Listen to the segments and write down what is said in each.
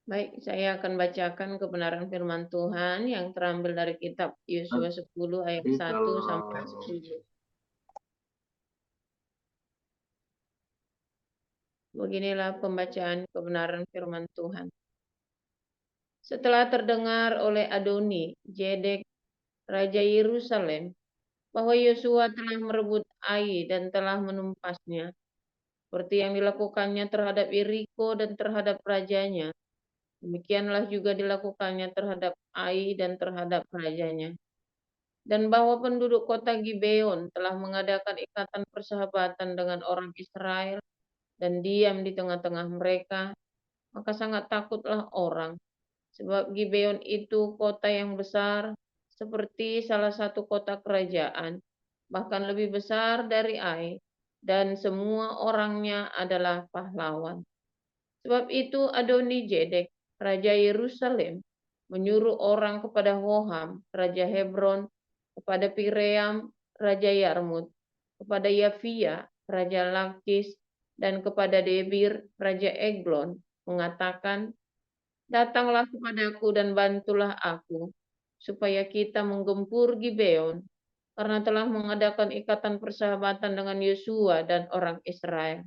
Baik, saya akan bacakan kebenaran firman Tuhan yang terambil dari kitab Yosua 10 ayat Nanti 1 kalau sampai 10. Beginilah pembacaan kebenaran firman Tuhan. Setelah terdengar oleh Adoni, Jedek, Raja Yerusalem, bahwa Yosua telah merebut Ai dan telah menumpasnya, seperti yang dilakukannya terhadap Yeriko dan terhadap rajanya, demikianlah juga dilakukannya terhadap Ai dan terhadap rajanya. Dan bahwa penduduk kota Gibeon telah mengadakan ikatan persahabatan dengan orang Israel dan diam di tengah-tengah mereka, maka sangat takutlah orang, sebab Gibeon itu kota yang besar, seperti salah satu kota kerajaan, bahkan lebih besar dari Ai, dan semua orangnya adalah pahlawan. Sebab itu Adoni-Zedek, Raja Yerusalem, menyuruh orang kepada Hoham, Raja Hebron, kepada Piream, Raja Yarmut, kepada Yafia, Raja Lakis, dan kepada Debir, Raja Eglon, mengatakan, "Datanglah kepadaku dan bantulah aku, supaya kita menggempur Gibeon, karena telah mengadakan ikatan persahabatan dengan Yosua dan orang Israel."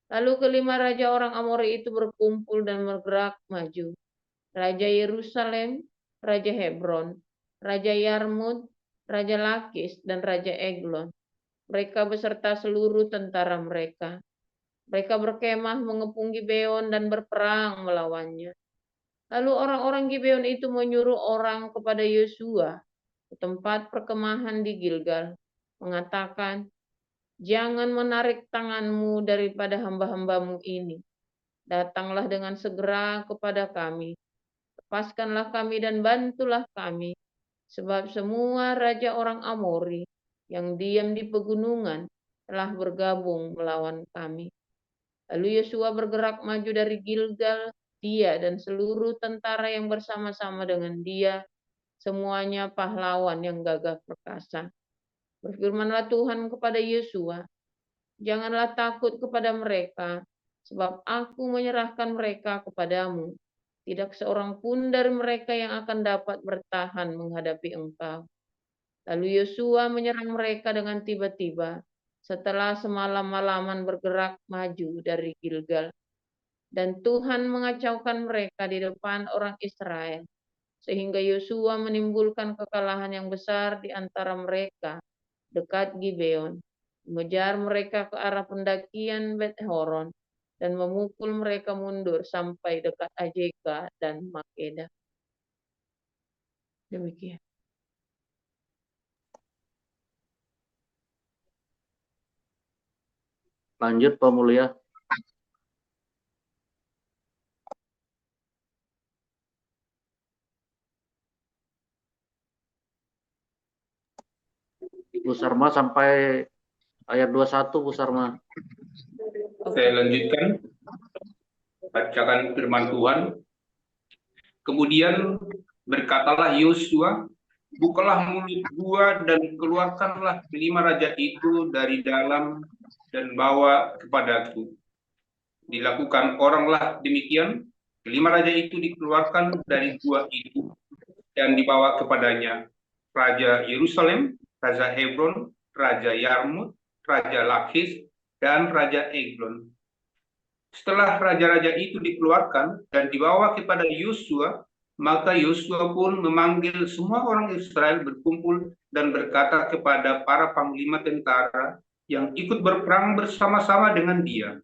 Lalu kelima raja orang Amori itu berkumpul dan bergerak maju. Raja Yerusalem, Raja Hebron, Raja Yarmut, Raja Lakis, dan Raja Eglon. Mereka beserta seluruh tentara mereka. Mereka berkemah mengepung Gibeon dan berperang melawannya. Lalu orang-orang Gibeon itu menyuruh orang kepada Yosua ke tempat perkemahan di Gilgal, mengatakan, "Jangan menarik tanganmu daripada hamba-hambamu ini. Datanglah dengan segera kepada kami. Lepaskanlah kami dan bantulah kami, sebab semua raja orang Amori yang diam di pegunungan telah bergabung melawan kami." Lalu Yosua bergerak maju dari Gilgal, dia dan seluruh tentara yang bersama-sama dengan dia, semuanya pahlawan yang gagah perkasa. Berfirmanlah Tuhan kepada Yosua, "Janganlah takut kepada mereka, sebab aku menyerahkan mereka kepadamu. Tidak seorang pun dari mereka yang akan dapat bertahan menghadapi engkau." Lalu Yosua menyerang mereka dengan tiba-tiba, setelah semalam-malaman bergerak maju dari Gilgal. Dan Tuhan mengacaukan mereka di depan orang Israel, sehingga Yosua menimbulkan kekalahan yang besar di antara mereka dekat Gibeon, mengejar mereka ke arah pendakian Bet Horon, dan memukul mereka mundur sampai dekat Azeka dan Makeda. Demikian. lanjut Pak Mulia. Bu Sarma sampai ayat 21, Bu Sarma. Saya lanjutkan bacakan firman Tuhan. Kemudian berkatalah Yosua, "Bukalah mulut gua dan keluarkanlah kelima raja itu dari dalam dan bawa kepadaku." Dilakukan oranglah demikian. Kelima raja itu dikeluarkan dari gua itu dan dibawa kepadanya Raja Yerusalem, Raja Hebron, Raja Yarmut, Raja Lakis, dan Raja Eglon. Setelah raja-raja itu dikeluarkan dan dibawa kepada Yosua, maka Yosua pun memanggil semua orang Israel berkumpul dan berkata kepada para panglima tentara yang ikut berperang bersama-sama dengan dia,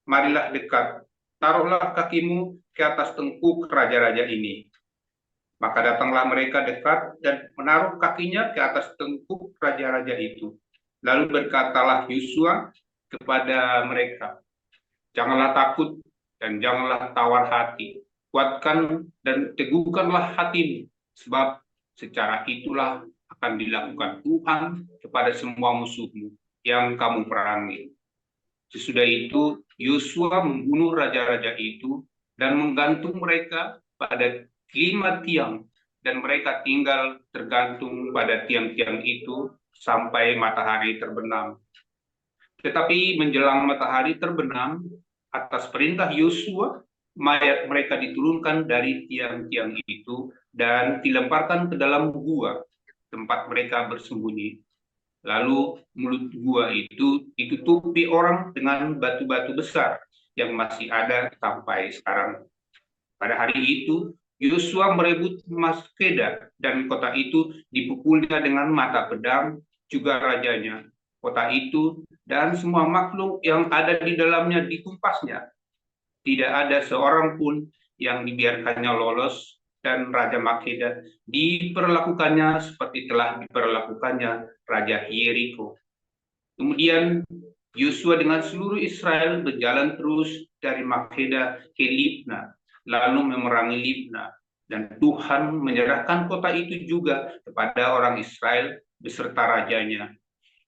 "Marilah dekat, taruhlah kakimu ke atas tengkuk raja-raja ini." Maka datanglah mereka dekat dan menaruh kakinya ke atas tengkuk raja-raja itu. Lalu berkatalah Yosua kepada mereka, "Janganlah takut dan janganlah tawar hati. Kuatkan dan teguhkanlah hatimu, sebab secara itulah akan dilakukan Tuhan kepada semua musuhmu yang kamu perangi." Sesudah itu, Yosua membunuh raja-raja itu dan menggantung mereka pada 5 tiang, dan mereka tinggal tergantung pada tiang-tiang itu sampai matahari terbenam. Tetapi menjelang matahari terbenam, atas perintah Yosua, mayat mereka diturunkan dari tiang-tiang itu dan dilemparkan ke dalam gua tempat mereka bersembunyi. Lalu mulut gua itu ditutupi orang dengan batu-batu besar yang masih ada sampai sekarang. Pada hari itu, Yosua merebut Maskeda dan kota itu dipukulnya dengan mata pedang, juga rajanya. Kota itu dan semua makhluk yang ada di dalamnya ditumpasnya. Tidak ada seorang pun yang dibiarkannya lolos, dan Raja Makeda diperlakukannya seperti telah diperlakukannya Raja Yeriko. Kemudian Yosua dengan seluruh Israel berjalan terus dari Makeda ke Libna, lalu memerangi Libna. Dan Tuhan menyerahkan kota itu juga kepada orang Israel beserta rajanya.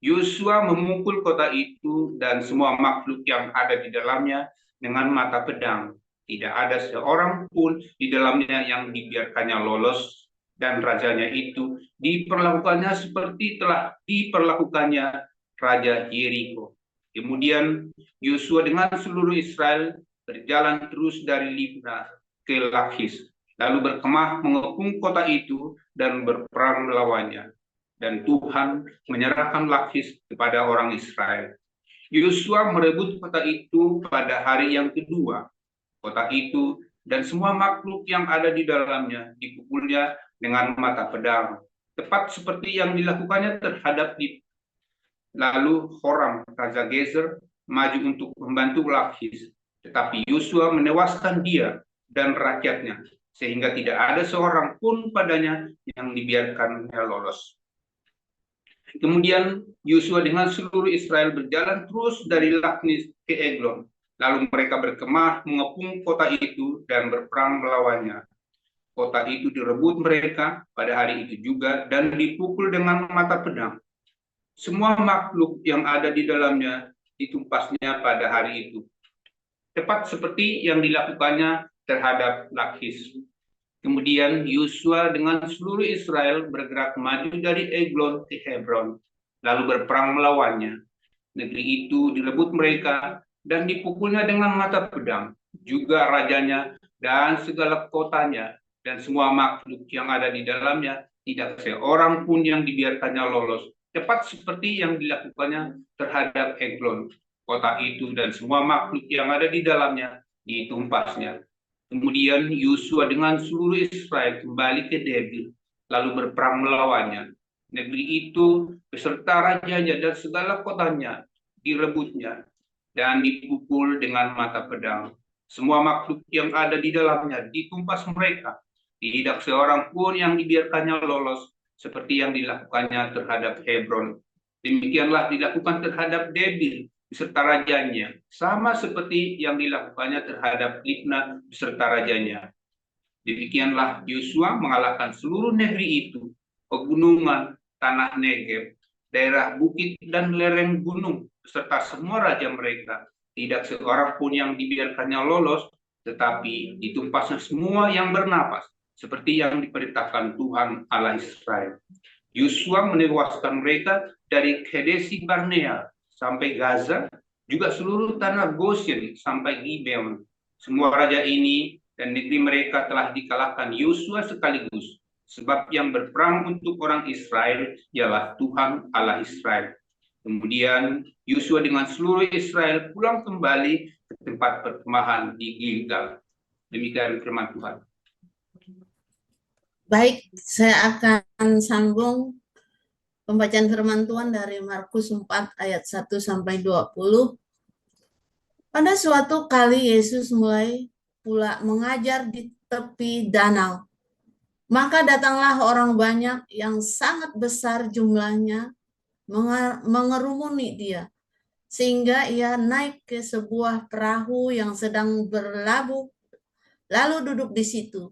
Yosua memukul kota itu dan semua makhluk yang ada di dalamnya dengan mata pedang. Tidak ada seorang pun di dalamnya yang dibiarkannya lolos, dan rajanya itu diperlakukannya seperti telah diperlakukannya Raja Yeriko. Kemudian Yosua dengan seluruh Israel berjalan terus dari Libna ke Lakis, lalu berkemah mengepung kota itu dan berperang melawannya. Dan Tuhan menyerahkan Lakis kepada orang Israel. Yosua merebut kota itu pada hari yang kedua. Kota itu dan semua makhluk yang ada di dalamnya dipukulnya dengan mata pedang, tepat seperti yang dilakukannya terhadap Libna. Lalu Horam, Raja Gezer, maju untuk membantu Lakis, tetapi Yosua menewaskan dia dan rakyatnya, sehingga tidak ada seorang pun padanya yang dibiarkannya lolos. Kemudian Yosua dengan seluruh Israel berjalan terus dari Lakis ke Eglon. Lalu mereka berkemah mengepung kota itu dan berperang melawannya. Kota itu direbut mereka pada hari itu juga dan dipukul dengan mata pedang. Semua makhluk yang ada di dalamnya ditumpasnya pada hari itu, tepat seperti yang dilakukannya terhadap Lakis. Kemudian Yosua dengan seluruh Israel bergerak maju dari Eglon ke Hebron, lalu berperang melawannya. Negeri itu direbut mereka dan dipukulnya dengan mata pedang, juga rajanya dan segala kotanya, dan semua makhluk yang ada di dalamnya, tidak seorang pun yang dibiarkannya lolos, tepat seperti yang dilakukannya terhadap Eglon. Kota itu dan semua makhluk yang ada di dalamnya ditumpasnya. Kemudian Yosua dengan seluruh Israel kembali ke Debir, lalu berperang melawannya. Negeri itu beserta rajanya dan segala kotanya direbutnya dan dipukul dengan mata pedang. Semua makhluk yang ada di dalamnya ditumpas mereka. Tidak seorang pun yang dibiarkannya lolos seperti yang dilakukannya terhadap Hebron. Demikianlah dilakukan terhadap Debir beserta rajanya, sama seperti yang dilakukannya terhadap Libna beserta rajanya. Demikianlah Yosua mengalahkan seluruh negeri itu, pegunungan, tanah Negeb, daerah bukit dan lereng gunung, beserta semua raja mereka. Tidak seorang pun yang dibiarkannya lolos, tetapi ditumpasnya semua yang bernapas, seperti yang diperintahkan Tuhan Allah Israel. Yosua menewaskan mereka dari Kedesi Barnea sampai Gaza, juga seluruh tanah Goshen sampai Gibeon. Semua raja ini dan negeri mereka telah dikalahkan Yosua sekaligus, sebab yang berperang untuk orang Israel ialah Tuhan Allah Israel. Kemudian Yosua dengan seluruh Israel pulang kembali ke tempat perkemahan di Gilgal. Demikian firman Tuhan. Baik, saya akan sambung pembacaan firman Tuhan dari Markus 4 ayat 1 sampai 20. Pada suatu kali Yesus mulai pula mengajar di tepi danau. Maka datanglah orang banyak yang sangat besar jumlahnya mengerumuni dia, sehingga ia naik ke sebuah perahu yang sedang berlabuh, lalu duduk di situ.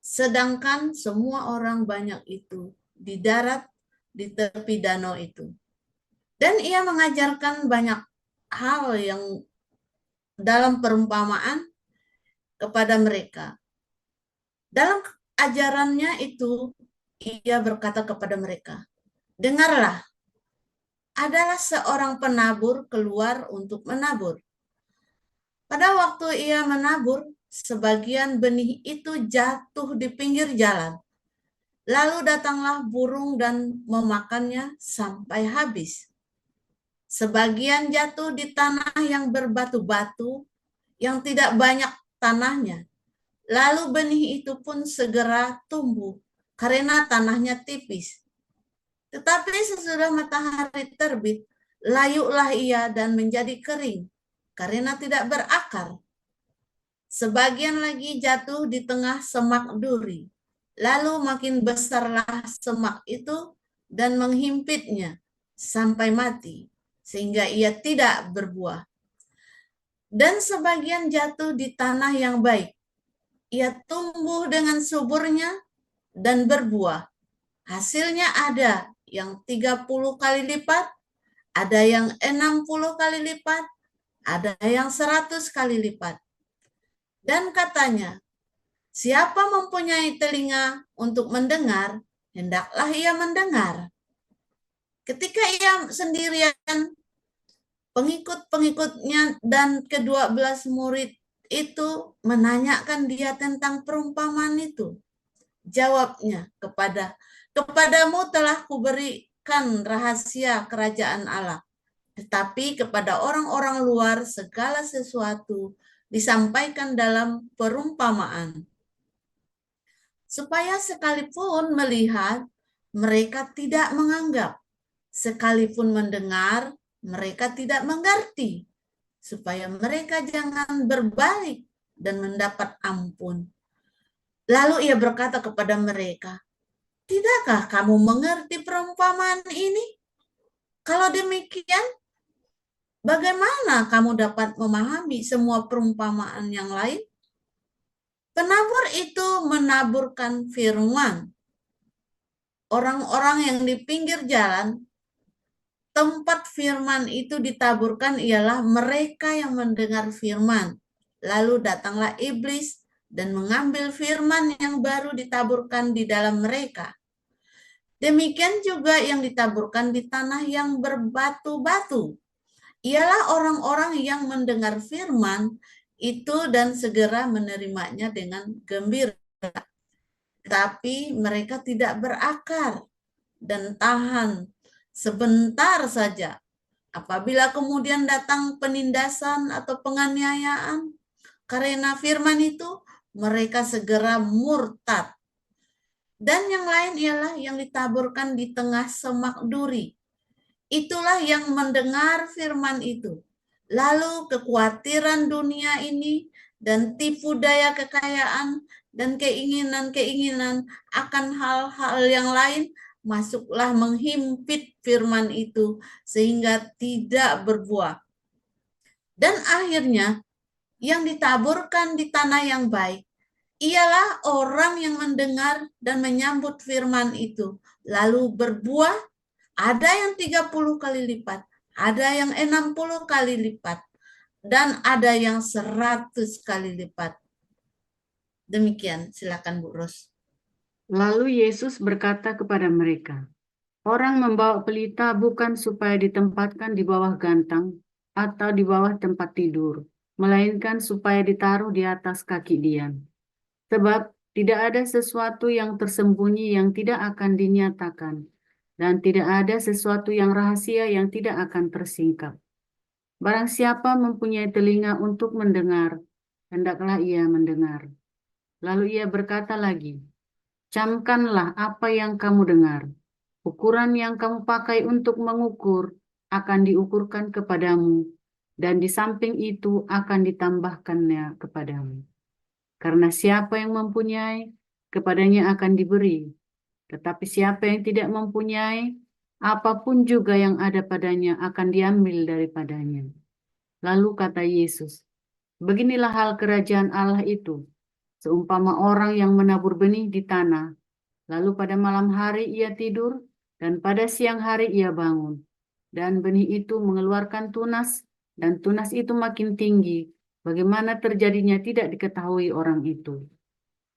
Sedangkan semua orang banyak itu di darat di tepi danau itu. Dan ia mengajarkan banyak hal yang dalam perumpamaan kepada mereka. Dalam ajarannya itu, ia berkata kepada mereka, dengarlah, adalah seorang penabur keluar untuk menabur. Pada waktu ia menabur, sebagian benih itu jatuh di pinggir jalan. Lalu datanglah burung dan memakannya sampai habis. Sebagian jatuh di tanah yang berbatu-batu, yang tidak banyak tanahnya. Lalu benih itu pun segera tumbuh, karena tanahnya tipis. Tetapi sesudah matahari terbit, layuklah ia dan menjadi kering, karena tidak berakar. Sebagian lagi jatuh di tengah semak duri. Lalu makin besarlah semak itu dan menghimpitnya sampai mati, sehingga ia tidak berbuah. Dan sebagian jatuh di tanah yang baik. Ia tumbuh dengan suburnya dan berbuah. Hasilnya ada yang 30 kali lipat, ada yang 60 kali lipat, ada yang 100 kali lipat. Dan katanya, siapa mempunyai telinga untuk mendengar, hendaklah ia mendengar. Ketika ia sendirian, pengikut-pengikutnya dan ke-12 murid itu menanyakan dia tentang perumpamaan itu. Jawabnya, kepadamu telah kuberikan rahasia kerajaan Allah. Tetapi kepada orang-orang luar segala sesuatu disampaikan dalam perumpamaan. Supaya sekalipun melihat, mereka tidak menganggap. Sekalipun mendengar, mereka tidak mengerti. Supaya mereka jangan berbalik dan mendapat ampun. Lalu ia berkata kepada mereka, tidakkah kamu mengerti perumpamaan ini? Kalau demikian, bagaimana kamu dapat memahami semua perumpamaan yang lain? Penabur itu menaburkan firman. Orang-orang yang di pinggir jalan, tempat firman itu ditaburkan ialah mereka yang mendengar firman. Lalu datanglah iblis dan mengambil firman yang baru ditaburkan di dalam mereka. Demikian juga yang ditaburkan di tanah yang berbatu-batu. Ialah orang-orang yang mendengar firman itu dan segera menerimanya dengan gembira. Tapi mereka tidak berakar dan tahan sebentar saja. Apabila kemudian datang penindasan atau penganiayaan karena firman itu, mereka segera murtad. Dan yang lain ialah yang ditaburkan di tengah semak duri. Itulah yang mendengar firman itu. Lalu kekhawatiran dunia ini dan tipu daya kekayaan dan keinginan-keinginan akan hal-hal yang lain masuklah menghimpit firman itu sehingga tidak berbuah. Dan akhirnya yang ditaburkan di tanah yang baik ialah orang yang mendengar dan menyambut firman itu, lalu berbuah, ada yang 30 kali lipat, ada yang 60 kali lipat, dan ada yang 100 kali lipat. Demikian, silakan Bu Ros. Lalu Yesus berkata kepada mereka, orang membawa pelita bukan supaya ditempatkan di bawah gantang atau di bawah tempat tidur, melainkan supaya ditaruh di atas kaki dian. Sebab tidak ada sesuatu yang tersembunyi yang tidak akan dinyatakan, dan tidak ada sesuatu yang rahasia yang tidak akan tersingkap. Barang siapa mempunyai telinga untuk mendengar, hendaklah ia mendengar. Lalu ia berkata lagi, camkanlah apa yang kamu dengar. Ukuran yang kamu pakai untuk mengukur akan diukurkan kepadamu, dan di samping itu akan ditambahkannya kepadamu. Karena siapa yang mempunyai, kepadanya akan diberi. Tetapi siapa yang tidak mempunyai, apapun juga yang ada padanya akan diambil daripadanya. Lalu kata Yesus, beginilah hal kerajaan Allah itu, seumpama orang yang menabur benih di tanah, lalu pada malam hari ia tidur, dan pada siang hari ia bangun. Dan benih itu mengeluarkan tunas, dan tunas itu makin tinggi. Bagaimana terjadinya tidak diketahui orang itu.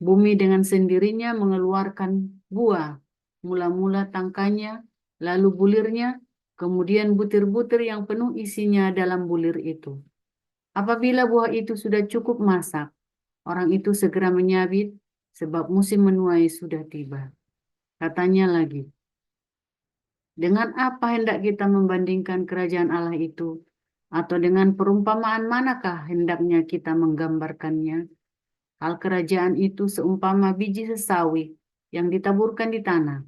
Bumi dengan sendirinya mengeluarkan buah, mula-mula tangkanya, lalu bulirnya, kemudian butir-butir yang penuh isinya dalam bulir itu. Apabila buah itu sudah cukup masak, Orang itu segera menyabit, sebab musim menuai sudah tiba. Katanya lagi, dengan apa hendak kita membandingkan kerajaan Allah itu? Atau dengan perumpamaan manakah hendaknya kita menggambarkannya? Hal kerajaan itu seumpama biji sesawi yang ditaburkan di tanah.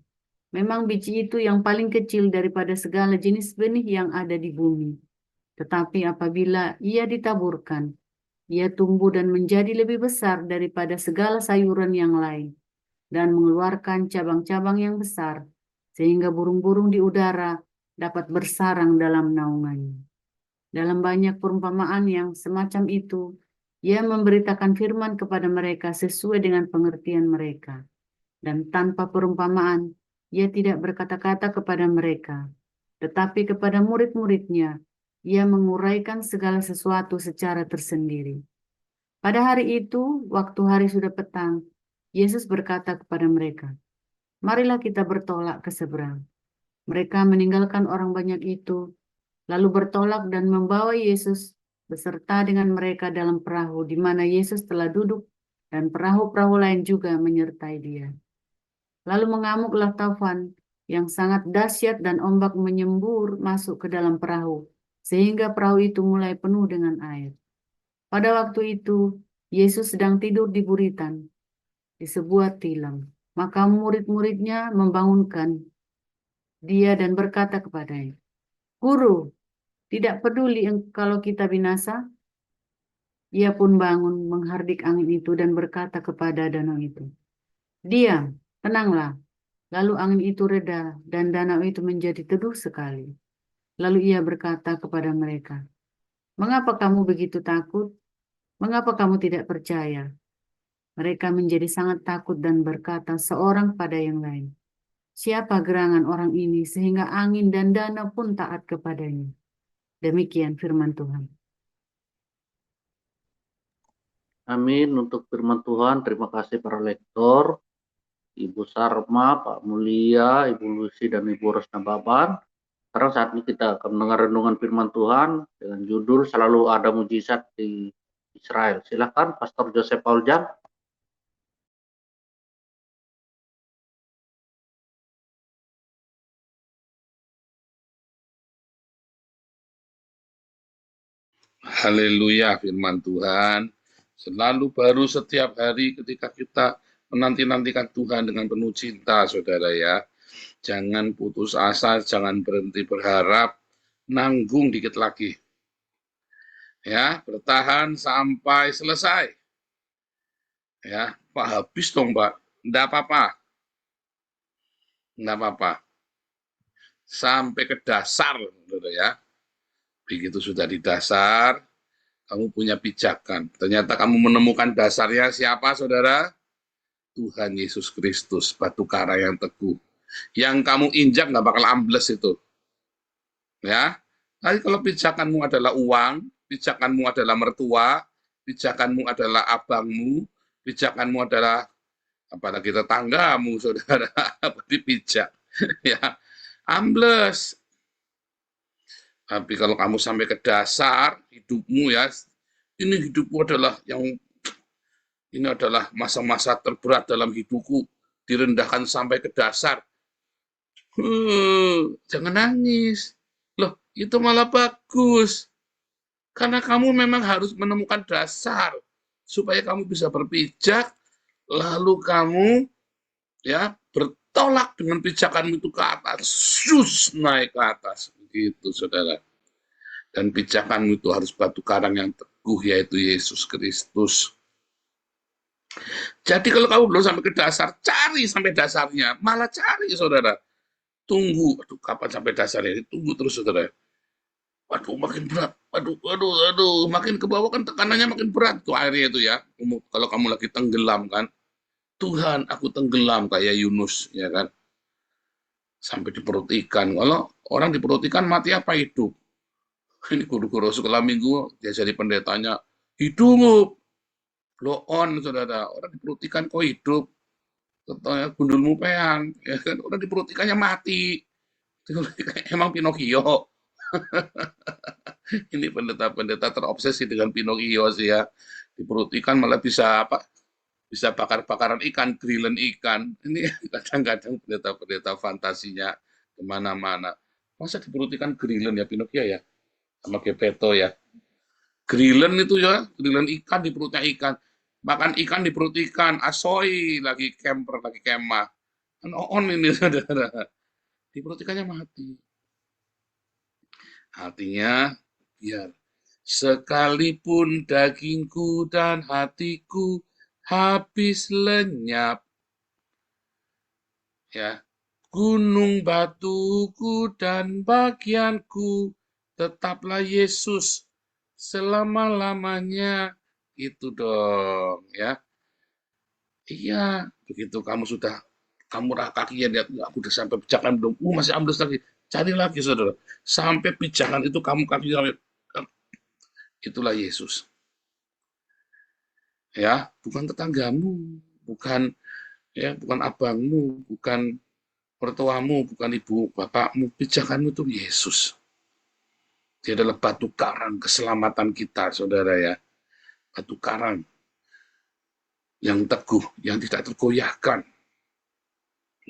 Memang biji itu yang paling kecil daripada segala jenis benih yang ada di bumi. Tetapi apabila ia ditaburkan, ia tumbuh dan menjadi lebih besar daripada segala sayuran yang lain, dan mengeluarkan cabang-cabang yang besar, sehingga burung-burung di udara dapat bersarang dalam naungannya. Dalam banyak perumpamaan yang semacam itu, ia memberitakan firman kepada mereka sesuai dengan pengertian mereka. Dan tanpa perumpamaan, ia tidak berkata-kata kepada mereka, tetapi kepada murid-muridnya, ia menguraikan segala sesuatu secara tersendiri. Pada hari itu, waktu hari sudah petang, Yesus berkata kepada mereka, "Marilah kita bertolak ke seberang." Mereka meninggalkan orang banyak itu, lalu bertolak dan membawa Yesus beserta dengan mereka dalam perahu di mana Yesus telah duduk, dan perahu-perahu lain juga menyertai dia. Lalu mengamuklah taufan yang sangat dahsyat dan ombak menyembur masuk ke dalam perahu, sehingga perahu itu mulai penuh dengan air. Pada waktu itu, Yesus sedang tidur di buritan, di sebuah tilam. Maka murid-muridnya membangunkan dia dan berkata kepadanya, "Guru, tidak peduli kalau kita binasa?" Ia pun bangun menghardik angin itu dan berkata kepada danau itu, "Diam, tenanglah." Lalu angin itu reda dan danau itu menjadi teduh sekali. Lalu ia berkata kepada mereka, "Mengapa kamu begitu takut? Mengapa kamu tidak percaya?" Mereka menjadi sangat takut dan berkata seorang pada yang lain, "Siapa gerangan orang ini sehingga angin dan danau pun taat kepadanya?" Demikian firman Tuhan. Amin untuk firman Tuhan. Terima kasih para lektor, Ibu Sarma, Pak Mulia, Ibu Lucy, dan Ibu Rosna Baban. Sekarang saat ini kita akan mendengar renungan firman Tuhan dengan judul Selalu Ada Mujizat di Israel. Silakan Pastor Joseph Pauljam. Haleluya, firman Tuhan selalu baru setiap hari ketika kita menanti-nantikan Tuhan dengan penuh cinta, saudara ya. Jangan putus asa, jangan berhenti berharap, nanggung dikit lagi. Ya, bertahan sampai selesai. Ya, Pak, habis dong, Pak. Enggak apa-apa. Enggak apa-apa. Sampai ke dasar, saudara ya. Begitu sudah di dasar, kamu punya pijakan. Ternyata kamu menemukan dasarnya siapa, saudara? Tuhan Yesus Kristus, batu karang yang teguh. Yang kamu injak nggak bakal ambles itu. Ya, tapi kalau pijakanmu adalah uang, pijakanmu adalah mertua, pijakanmu adalah abangmu, pijakanmu adalah apalagi tetanggamu, saudara, dipijak, ya, ambles. Tapi kalau kamu sampai ke dasar hidupmu ya, ini hidupku adalah ini adalah masa-masa terberat dalam hidupku, direndahkan sampai ke dasar. Jangan nangis. Loh, itu malah bagus. Karena kamu memang harus menemukan dasar supaya kamu bisa berpijak, lalu kamu ya bertolak dengan pijakanmu itu ke atas, naik ke atas. Begitu, saudara. Dan pijakanmu itu harus batu karang yang teguh, yaitu Yesus Kristus. Jadi kalau kamu belum sampai ke dasar, cari sampai dasarnya. Malah cari, saudara. Tunggu, aduh, kapan sampai dasarnya? Tunggu terus, saudara. Waduh, makin berat. Waduh. Makin ke bawah kan tekanannya makin berat. Tuh airnya itu ya. Kalau kamu lagi tenggelam kan. Tuhan, aku tenggelam kayak Yunus, ya kan. Sampai di perut ikan. Kalau orang di perut ikan mati apa hidup? Ini guru-guru sekolah minggu, dia jadi pendetanya. Hidup. Blow on, saudara. Orang di perut ikan kok hidup? Gundulmu peang. Ya kan? Orang di perut ikannya mati. Emang Pinocchio. Ini pendeta-pendeta terobsesi dengan Pinocchio sih ya. Di perut ikan malah bisa apa? Bisa bakar-bakaran ikan, grillen ikan. Ini kadang-kadang pendeta-pendeta fantasinya kemana-mana. Masa di perut ikan grillen ya Pinocchio ya? Sama Gepetto ya. Grillen itu ya, grillen ikan di perutnya ikan. Makan ikan di perut ikan, asoy, lagi camper, lagi kemah. Kan on ini saudara. Di perut ikannya mati. Artinya, biar sekalipun dagingku dan hatiku habis lenyap, ya, gunung batuku dan bagianku, tetaplah Yesus selama-lamanya. Itu dong, ya. Iya, begitu kamu kakinya lihat, aku udah sampai pijakan belum? Masih ambles lagi. Cari lagi, saudara. Sampai pijakan itu kamu kaki sampai, itulah Yesus. Ya, bukan tetanggamu, bukan bukan abangmu, bukan mertuamu, bukan ibu bapakmu. Pijakanmu itu Yesus. Dia adalah batu karang keselamatan kita, saudara ya. Batu karang yang teguh, yang tidak tergoyahkan.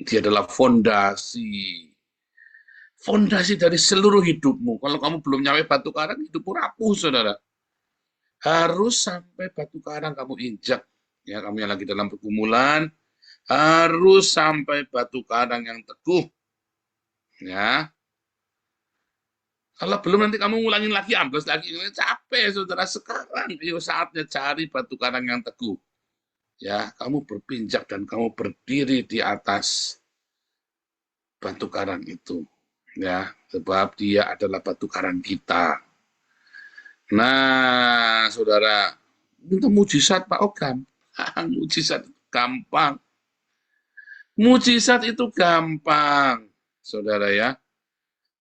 Dia adalah fondasi dari seluruh hidupmu. Kalau kamu belum nyampe batu karang, hidupmu rapuh, saudara. Harus sampai batu karang kamu injak. Ya, kamu yang lagi dalam pergumulan, harus sampai batu karang yang teguh. Ya. Kalau belum nanti kamu ngulangin lagi, ambles lagi, capek, saudara. Sekarang, ayo saatnya cari batu karang yang teguh. Ya, kamu berpinjak dan kamu berdiri di atas batu karang itu. Ya, sebab dia adalah batu karang kita. Nah, saudara, minta mujizat Pak Ogam. Mujizat gampang. Mujizat itu gampang, saudara ya.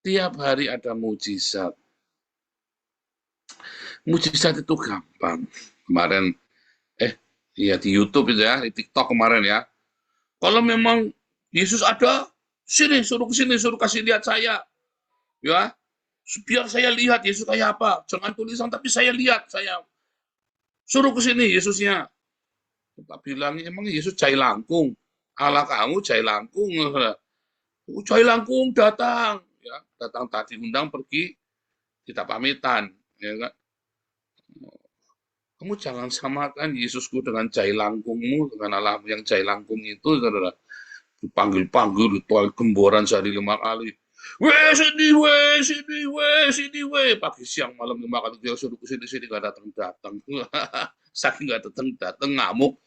Tiap hari ada mujizat. Mujizat itu gampang. Kemarin, iya di YouTube itu ya, di TikTok kemarin ya. Kalau memang Yesus ada, sini, suruh ke sini, suruh kasih lihat saya. Ya, biar saya lihat Yesus kayak apa. Jangan tulisan, tapi saya lihat, saya suruh ke sini Yesusnya. Kita bilang, emang Yesus jai langkung. Allah kamu jai langkung. Jai langkung datang. Ya, datang tadi undang pergi, kita pamitan. Ya, kan? Kamu jangan samakan Yesusku dengan jai langkungmu, dengan Allahmu yang jai langkung itu, saudara. Dipanggil-panggil, dituai gemboran sehari 5 kali. Weh, sini, weh, sini, weh, sini, weh. Pagi, siang, malam 5 kali dia suruh ke sini, gak datang-datang. Saking gak datang-datang, ngamuk.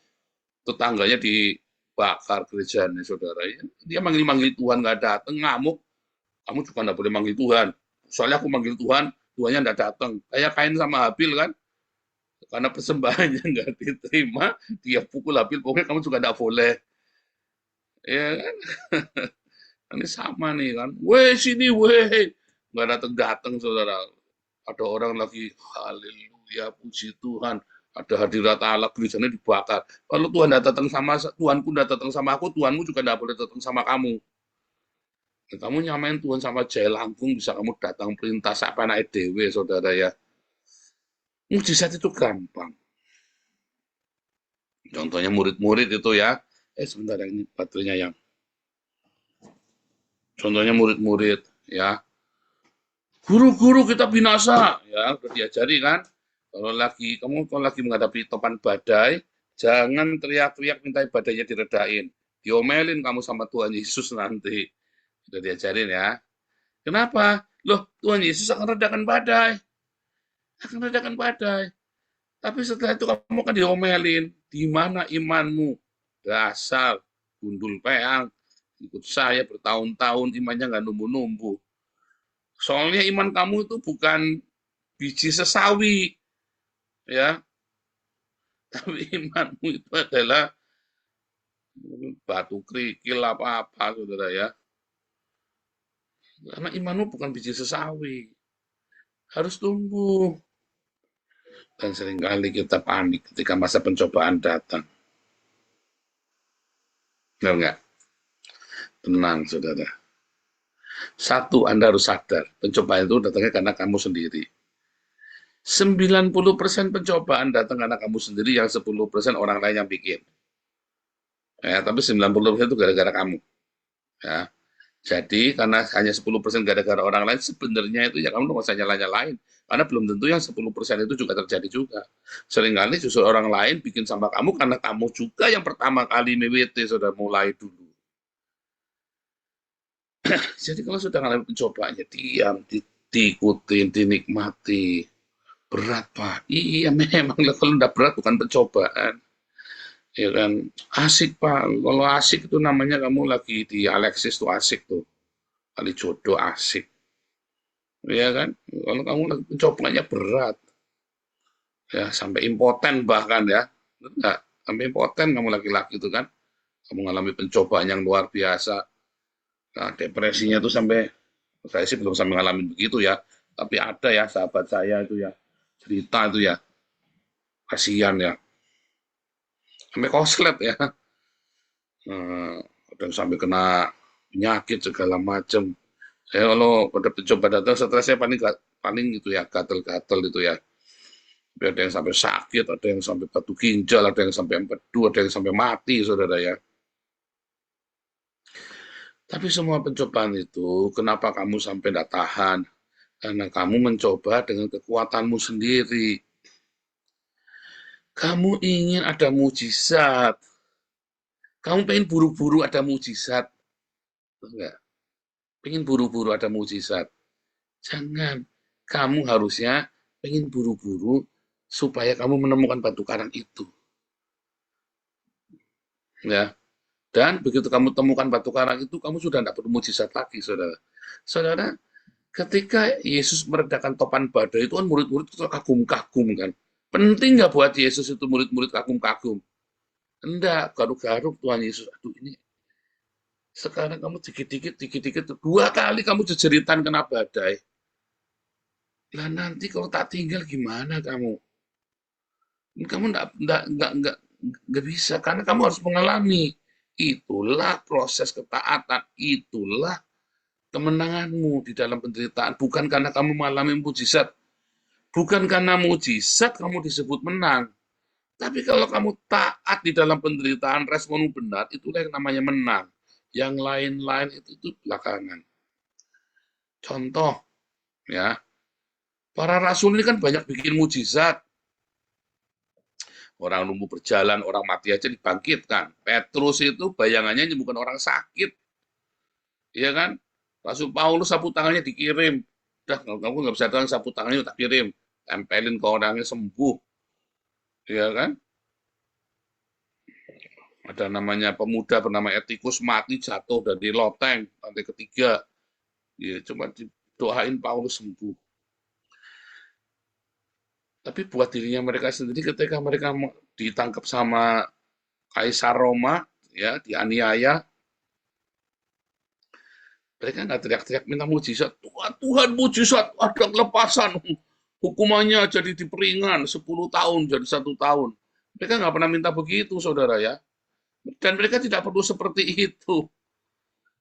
Tetangganya dibakar gerejanya, saudara. Dia manggil-manggil Tuhan gak datang, ngamuk. Kamu juga gak boleh manggil Tuhan. Soalnya aku manggil Tuhan, Tuhannya gak datang. Kayak Kain sama Habil kan. Karena persembahannya nggak diterima, dia pukul Habil, pokoknya kamu juga nggak boleh. Ya kan? Ini sama nih kan. Weh sini weh. Nggak datang-datang saudara. Ada orang lagi haleluya puji Tuhan. Ada hadirat Allah, gerejanya dibakar. Kalau Tuhan datang sama Tuhanku datang sama aku, Tuhanmu juga nggak boleh datang sama kamu. Nah, kamu nyamain Tuhan sama jai langkung, bisa kamu datang perintah siapa anak dewe saudara ya. Mujizat itu gampang. Contohnya murid-murid itu ya. Sebentar ini baterainya yang. Contohnya murid-murid ya. Guru-guru kita binasa ya, udah diajari kan. Kalau lagi menghadapi topan badai, jangan teriak-teriak minta badainya diredain. Diomelin kamu sama Tuhan Yesus nanti. Udah diajarin ya. Kenapa? Loh, Tuhan Yesus akan redakan badai. Akan redakan badai. Tapi setelah itu kamu akan diomelin. Di mana imanmu? Dasar, gundul peang. Ikut saya bertahun-tahun, imannya nggak numbuh-numbuh. Soalnya iman kamu itu bukan biji sesawi. Ya. Tapi imanmu itu adalah batu kerikil apa-apa, saudara ya. Karena imanmu bukan biji sesawi. Harus tumbuh. Dan seringkali kita panik ketika masa pencobaan datang. Benar nggak? Tenang, saudara. Satu, Anda harus sadar, pencobaan itu datangnya karena kamu sendiri. 90% pencobaan datang karena kamu sendiri, yang 10% orang lain yang bikin. Ya, tapi 90% itu gara-gara kamu. Ya. Jadi karena hanya 10% gara-gara orang lain, sebenarnya itu ya kamu nggak usah nyala-nyalain. Karena belum tentu yang 10% itu juga terjadi juga. Seringkali justru orang lain bikin sama kamu karena kamu juga yang pertama kali mewete sudah mulai dulu. Jadi kalau sudah mengalami pencobaannya, diam, diikutin, dinikmati. Berat, Pak. Iya, memang kalau udah berat bukan pencobaan. Ya kan, asik, Pak. Kalau asik itu namanya kamu lagi di Alexis tuh asik tuh. Kali jodoh asik. Ya kan, kalau kamu lagi pencobaannya berat. Ya, sampai impoten bahkan ya. Enggak, sampai impoten kamu laki-laki itu kan. Kamu mengalami pencobaan yang luar biasa. Nah, depresinya tuh sampai, saya sih belum sampai mengalami begitu ya. Tapi ada ya sahabat saya itu ya. Cerita itu ya. Kasihan ya. Sampai koslet ya. Ada yang sampai kena penyakit segala macam. Saya kalau pada pencoba datang stresnya paling itu ya, gatel-gatel itu ya. Ada yang sampai sakit, ada yang sampai batu ginjal, ada yang sampai empedu, ada yang sampai mati, saudara ya. Tapi semua pencobaan itu, kenapa kamu sampai tidak tahan? Karena kamu mencoba dengan kekuatanmu sendiri. Kamu ingin ada mujizat. Kamu pengen buru-buru ada mujizat. Enggak. Pengen buru-buru ada mujizat. Jangan. Kamu harusnya pengen buru-buru supaya kamu menemukan batu karang itu. Ya. Dan begitu kamu temukan batu karang itu, kamu sudah tidak perlu mujizat lagi, saudara. Saudara, ketika Yesus meredakan topan badai itu kan murid-murid itu kagum-kagum kan. Penting nggak buat Yesus itu murid-murid kagum-kagum? Enggak, garuk-garuk Tuhan Yesus. Aduh ini, sekarang kamu dikit-dikit, 2 kali kamu jejeritan kena badai. Lah nanti kalau tak tinggal gimana kamu? Kamu enggak bisa, karena kamu harus mengalami. Itulah proses ketaatan, itulah kemenanganmu di dalam penderitaan. Bukan karena kamu mengalami mujizat. Bukan karena mujizat kamu disebut menang. Tapi kalau kamu taat di dalam penderitaan, responmu benar, itulah yang namanya menang. Yang lain-lain itu belakangan. Contoh, ya, para rasul ini kan banyak bikin mujizat. Orang lumpuh berjalan, orang mati aja dibangkitkan. Petrus itu bayangannya bukan orang sakit. Iya kan? Rasul Paulus sapu tangannya dikirim. Udah, kamu nggak bisa datang, sapu tangannya tak kirim. Tempelin ke orangnya sembuh. Iya kan? Ada namanya pemuda bernama Etikus mati jatuh dari loteng lantai ketiga. Ya, cuma didoain Paulus sembuh. Tapi buat dirinya mereka sendiri ketika mereka ditangkap sama Kaisar Roma, ya dianiaya, mereka nggak teriak-teriak minta mujizat. Tuhan mujizat, ada kelepasan. Hukumannya jadi diperingan 10 tahun jadi 1 tahun. Mereka nggak pernah minta begitu, saudara ya. Dan mereka tidak perlu seperti itu.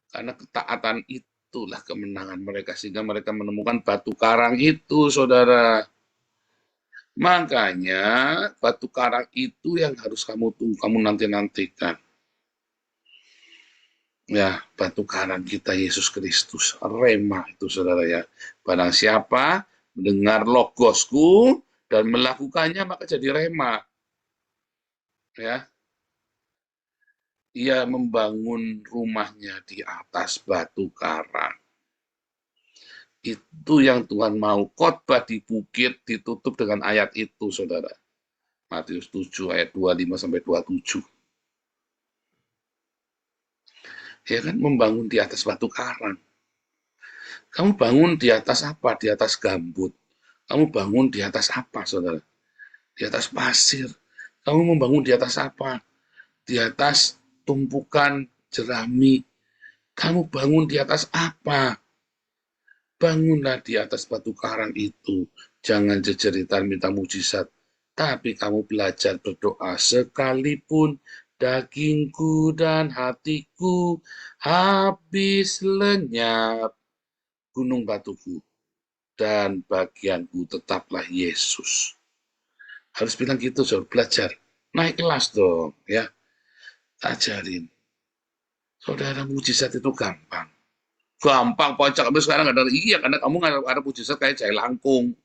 Karena ketaatan itulah kemenangan mereka. Sehingga mereka menemukan batu karang itu, saudara. Makanya batu karang itu yang harus kamu tunggu, kamu nanti-nantikan. Ya, batu karang kita Yesus Kristus, rema itu saudara ya. Barang siapa mendengar logosku dan melakukannya maka jadi rema. Ya. Ia membangun rumahnya di atas batu karang. Itu yang Tuhan mau. Khotbah di bukit ditutup dengan ayat itu, saudara. Matius 7 ayat 25 sampai 27. Ya kan, membangun di atas batu karang. Kamu bangun di atas apa? Di atas gambut. Kamu bangun di atas apa, saudara? Di atas pasir. Kamu membangun di atas apa? Di atas tumpukan jerami. Kamu bangun di atas apa? Bangunlah di atas batu karang itu. Jangan jejeritan minta mujizat. Tapi kamu belajar berdoa sekalipun dagingku dan hatiku habis lenyap. Gunung batuku. dan bagianku tetaplah Yesus. Harus bilang gitu, saudara. Belajar. Naik kelas dong, ya. Ajarin. Saudara, mujizat itu gampang. Gampang, pocok. Tapi sekarang ada, iya, karena kamu nggak ada mujizat kayak jai langkung.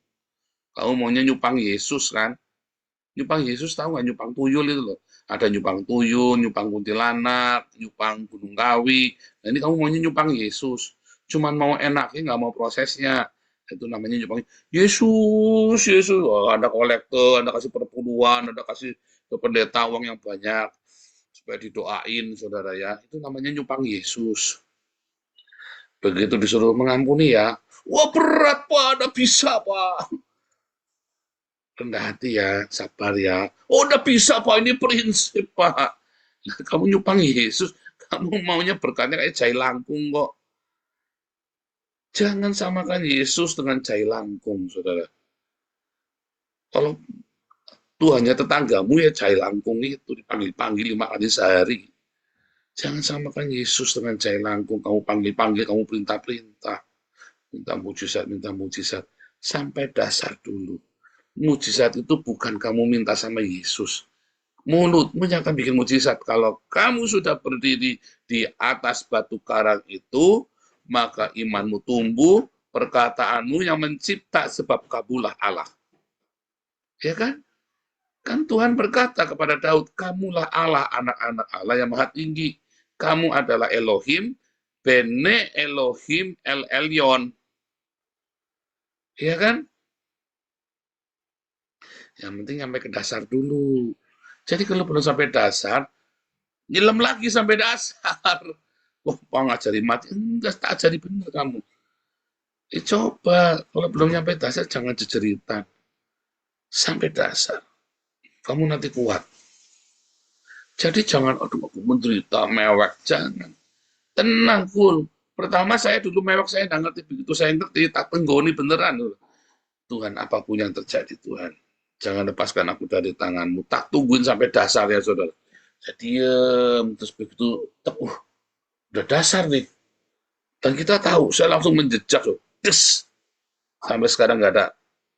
Kamu maunya nyupang Yesus, kan? Nyupang Yesus tahu nggak nyupang tuyul itu loh. Ada nyupang tuyul, nyupang kuntilanak, nyupang gunung kawi. Nah ini kamu maunya nyupang Yesus. Cuman mau enaknya, nggak mau prosesnya. Itu namanya nyupang Yesus, Yesus. Oh, ada kolektor, ada kasih perpuluhan, ada kasih ke pendeta uang yang banyak. Supaya didoain, saudara ya. Itu namanya nyupang Yesus. Begitu disuruh mengampuni ya. Wah berat Pak, ada bisa Pak. Rendah hati ya, sabar ya. Oh, udah bisa Pak, ini prinsip Pak. Kamu nyupang Yesus, kamu maunya berkatnya kayak jai langkung kok. Jangan samakan Yesus dengan jai langkung, saudara. Kalau Tuhannya tetanggamu ya jai langkung itu dipanggil-panggil 5 kali sehari. Jangan samakan Yesus dengan jai langkung. Kamu panggil-panggil, kamu perintah-perintah. Minta mujizat. Sampai dasar dulu. Mujizat itu bukan kamu minta sama Yesus. Mulutmu yang akan bikin mujizat. Kalau kamu sudah berdiri di atas batu karang itu, maka imanmu tumbuh, perkataanmu yang mencipta sebab kabulah Allah. Ya kan? Kan Tuhan berkata kepada Daud, kamulah Allah, anak-anak Allah yang maha tinggi. Kamu adalah Elohim, Bene Elohim El Elyon. Ya kan? Yang penting sampai ke dasar dulu. Jadi kalau belum sampai dasar, nyelam lagi sampai dasar. Wah, Pak ngajari mati. Enggak, tak ajari bener kamu. Coba, kalau belum sampai dasar, jangan jejeritan. Sampai dasar. Kamu nanti kuat. Jadi jangan, aduh aku menderita, mewek. Jangan. Tenang, cool. Pertama saya dulu mewek, saya nggak ngerti. Begitu saya ngerti, tak tenggoni beneran. Tuhan, apapun yang terjadi, Tuhan. Jangan lepaskan aku dari tanganmu. Tak tungguin sampai dasar ya, saudara. Saya diem, terus begitu, udah dasar nih. Dan kita tahu, saya langsung menjejak loh. Yes. Sampai sekarang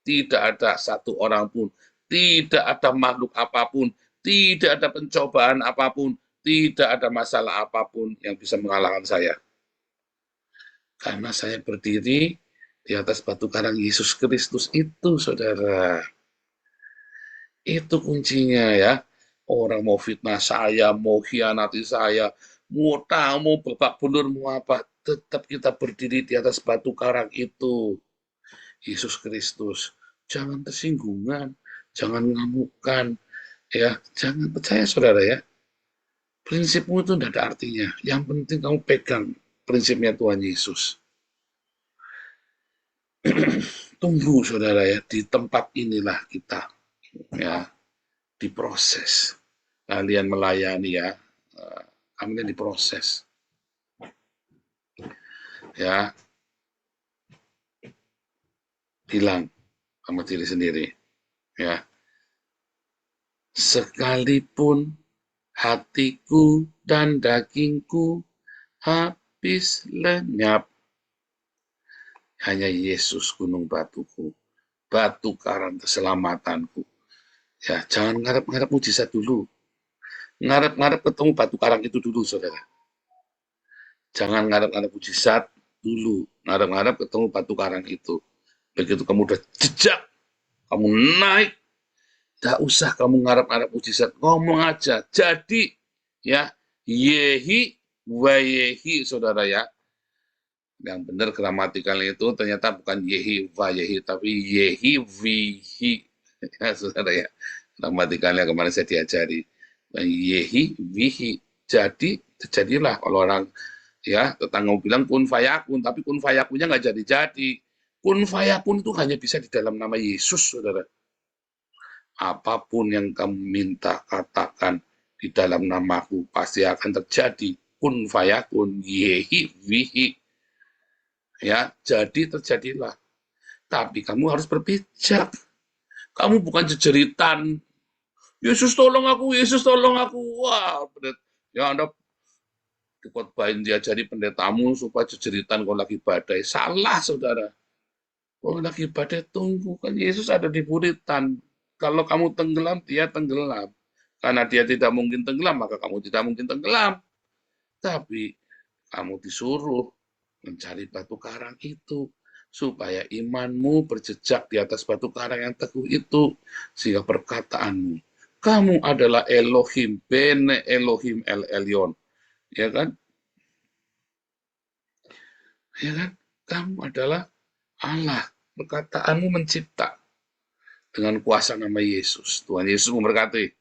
tidak ada satu orang pun, tidak ada makhluk apapun, tidak ada pencobaan apapun, tidak ada masalah apapun yang bisa mengalahkan saya. Karena saya berdiri di atas batu karang Yesus Kristus itu, saudara. Itu kuncinya ya. Orang mau fitnah saya, mau khianati saya, mau tamu, babak belur, mau apa, tetap kita berdiri di atas batu karang itu. Yesus Kristus. Jangan tersinggungan, jangan ngamukan, ya, jangan percaya saudara ya. Prinsipmu itu tidak ada artinya. Yang penting kamu pegang prinsipnya Tuhan Yesus. Tunggu saudara ya, di tempat inilah kita ya diproses. Kalian melayani ya, kalian diproses. Ya, bilang sama diri sendiri ya, sekalipun hatiku dan dagingku habis lenyap, hanya Yesus gunung batuku, batu karang keselamatanku. Ya, jangan ngarep-ngarep mujizat dulu. Ngarep-ngarep ketemu batu karang itu dulu, saudara. Jangan ngarep-ngarep mujizat dulu. Ngarep-ngarep ketemu batu karang itu. Begitu kamu udah jejak, kamu naik, gak usah kamu ngarep-ngarep mujizat, ngomong aja. Jadi, ya, yehi wa yehi, saudara ya. Yang benar gramatikalnya itu ternyata bukan yehi wa yehi, tapi yehi wihi. Ya, saudara ya. Gramatikalnya kemarin saya diajari. Yehi wihi. Jadi, terjadilah kalau orang ya tetangga bilang kun fayakun, tapi kun fayakunnya nggak jadi-jadi. Kun fayakun itu hanya bisa di dalam nama Yesus, saudara. Apapun yang kamu minta, katakan di dalam namaku, pasti akan terjadi. Kun fayakun, yehi wihi. Ya, jadi terjadilah. Tapi kamu harus berbijak. Kamu bukan jejeritan. Yesus tolong aku, Yesus tolong aku. Wah, ya Anda dikhotbahin diajari pendetamu supaya jejeritan kalau lagi badai. Salah, saudara. Oh, lagi badai tunggu. Kan Yesus ada di buritan. Kalau kamu tenggelam, dia tenggelam. Karena dia tidak mungkin tenggelam, maka kamu tidak mungkin tenggelam. Tapi kamu disuruh mencari batu karang itu. Supaya imanmu berjejak di atas batu karang yang teguh itu. Sehingga perkataanmu, kamu adalah Elohim, Bene Elohim El Elyon. Ya kan? Ya kan? Kamu adalah Allah. Perkataanmu mencipta dengan kuasa nama Yesus. Tuhan Yesus memberkati.